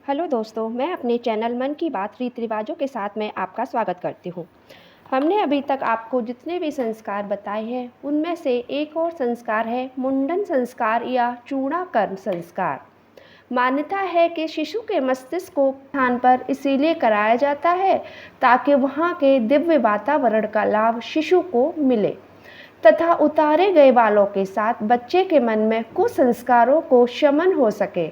Hello दोस्तों, मैं अपने चैनल मन की बात रीति रिवाजों के साथ में आपका स्वागत करती हूँ। हमने अभी तक आपको जितने भी संस्कार बताए हैं, उनमें से एक और संस्कार है मुंडन संस्कार या चूड़ाकर्म संस्कार। मान्यता है कि शिशु के मस्तिष्क को स्थान पर इसीलिए कराया जाता है ताकि वहाँ के दिव्य वातावरण का लाभ शिशु को मिले तथा उतारे गए बालों के साथ बच्चे के मन में कुसंस्कारों को शमन हो सके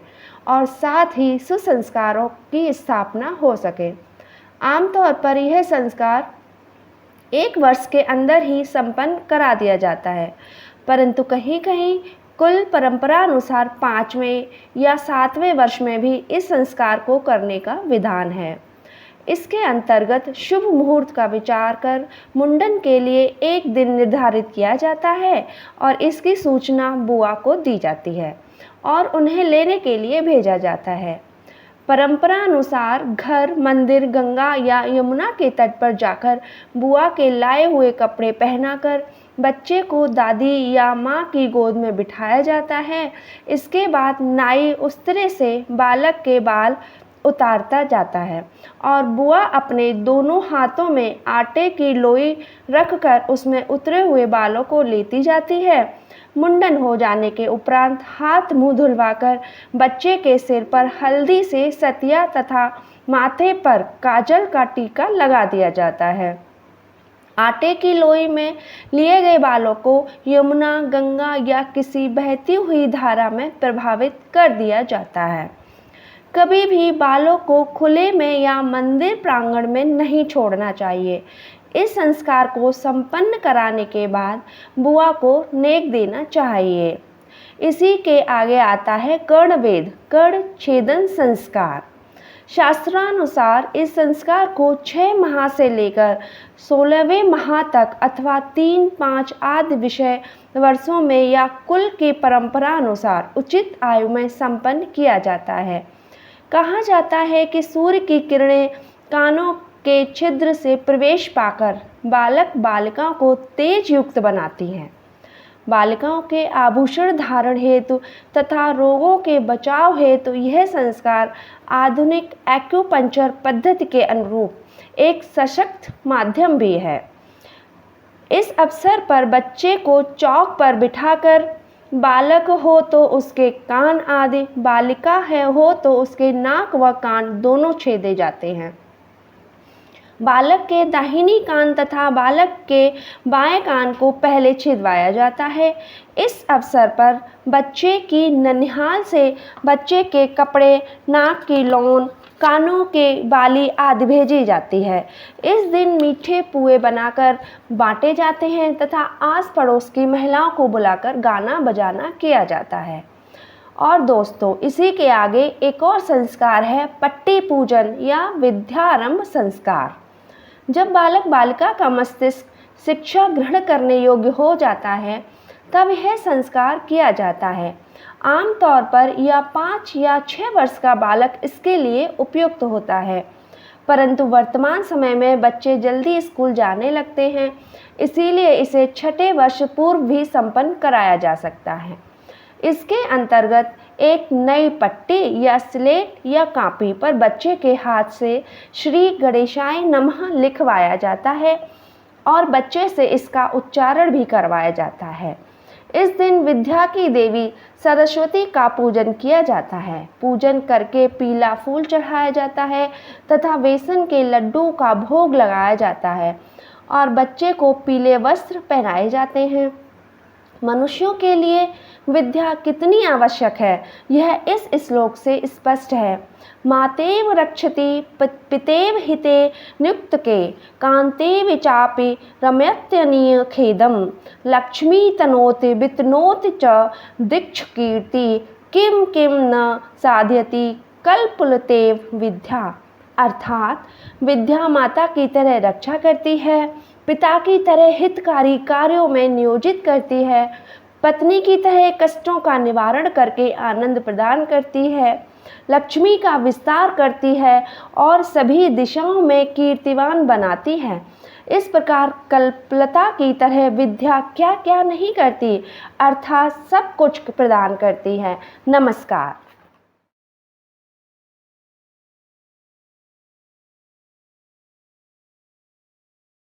और साथ ही सुसंस्कारों की स्थापना हो सके। आमतौर पर यह संस्कार 1 वर्ष के अंदर ही संपन्न करा दिया जाता है, परंतु कहीं कहीं कुल परंपरा अनुसार 5वें या 7वें वर्ष में भी इस संस्कार को करने का विधान है। इसके अंतर्गत शुभ मुहूर्त का विचार कर मुंडन के लिए एक दिन निर्धारित किया जाता है और इसकी सूचना बुआ को दी जाती है और उन्हें लेने के लिए भेजा जाता है। परंपरा अनुसार घर, मंदिर, गंगा या यमुना के तट पर जाकर बुआ के लाए हुए कपड़े पहनाकर बच्चे को दादी या माँ की गोद में बिठाया जाता है। इसके बाद नाई उस्तरे से बालक के बाल उतारता जाता है और बुआ अपने दोनों हाथों में आटे की लोई रखकर उसमें उतरे हुए बालों को लेती जाती है। मुंडन हो जाने के उपरांत हाथ मुंह धुलवाकर बच्चे के सिर पर हल्दी से सतिया तथा माथे पर काजल का टीका लगा दिया जाता है। आटे की लोई में लिए गए बालों को यमुना, गंगा या किसी बहती हुई धारा में प्रभावित कर दिया जाता है। कभी भी बालों को खुले में या मंदिर प्रांगण में नहीं छोड़ना चाहिए। इस संस्कार को संपन्न कराने के बाद बुआ को नेक देना चाहिए। इसी के आगे आता है कर्णवेध, कर्ण छेदन संस्कार। शास्त्रानुसार इस संस्कार को 6 माह से लेकर 16वें माह तक अथवा 3-5 आदि विषय वर्षों में या कुल की परंपरा अनुसार उचित आयु में संपन्न किया जाता है। कहा जाता है कि सूर्य की किरणें कानों के छिद्र से प्रवेश पाकर बालक बालिकाओं को तेज युक्त बनाती हैं। बालिकाओं के आभूषण धारण हेतु तथा रोगों के बचाव हेतु यह संस्कार आधुनिक एक्यूपंक्चर पद्धति के अनुरूप एक सशक्त माध्यम भी है। इस अवसर पर बच्चे को चौक पर बिठाकर बालक हो तो उसके कान आदि, बालिका हो तो उसके नाक व कान दोनों छेदे जाते हैं। बालक के दाहिनी कान तथा बालक के बाएं कान को पहले छिदवाया जाता है। इस अवसर पर बच्चे की ननिहाल से बच्चे के कपड़े, नाक की लौन, कानों के बाली आदि भेजी जाती है। इस दिन मीठे पुए बनाकर बांटे जाते हैं तथा आस पड़ोस की महिलाओं को बुलाकर गाना बजाना किया जाता है। और दोस्तों, इसी के आगे एक और संस्कार है पट्टी पूजन या विद्यारंभ संस्कार। जब बालक बालिका का मस्तिष्क शिक्षा ग्रहण करने योग्य हो जाता है तब यह संस्कार किया जाता है। आमतौर पर यह 5 या 6 वर्ष का बालक इसके लिए उपयुक्त होता है, परंतु वर्तमान समय में बच्चे जल्दी स्कूल जाने लगते हैं, इसीलिए इसे 6ठे वर्ष पूर्व भी संपन्न कराया जा सकता है। इसके अंतर्गत एक नई पट्टी या स्लेट या कापी पर बच्चे के हाथ से श्री गणेशाय नमः लिखवाया जाता है और बच्चे से इसका उच्चारण भी करवाया जाता है। इस दिन विद्या की देवी सरस्वती का पूजन किया जाता है। पूजन करके पीला फूल चढ़ाया जाता है तथा बेसन के लड्डू का भोग लगाया जाता है और बच्चे को पीले वस्त्र पहनाए जाते हैं। मनुष्यों के लिए विद्या कितनी आवश्यक है, यह इस श्लोक से स्पष्ट है। मातेव रक्षति पितेव हिते नियुक्त के कांतेव चापि रमयत्यनीय खेदम लक्ष्मी तनोति वितनोति च दीक्ष कीर्ति किम किम न साध्यति कल्पुलतेव विद्या। अर्थात विद्या माता की तरह रक्षा करती है, पिता की तरह हितकारी कार्यों में नियोजित करती है, पत्नी की तरह कष्टों का निवारण करके आनंद प्रदान करती है, लक्ष्मी का विस्तार करती है और सभी दिशाओं में कीर्तिवान बनाती है। इस प्रकार कल्पलता की तरह विद्या क्या क्या नहीं करती, अर्थात सब कुछ प्रदान करती है। नमस्कार।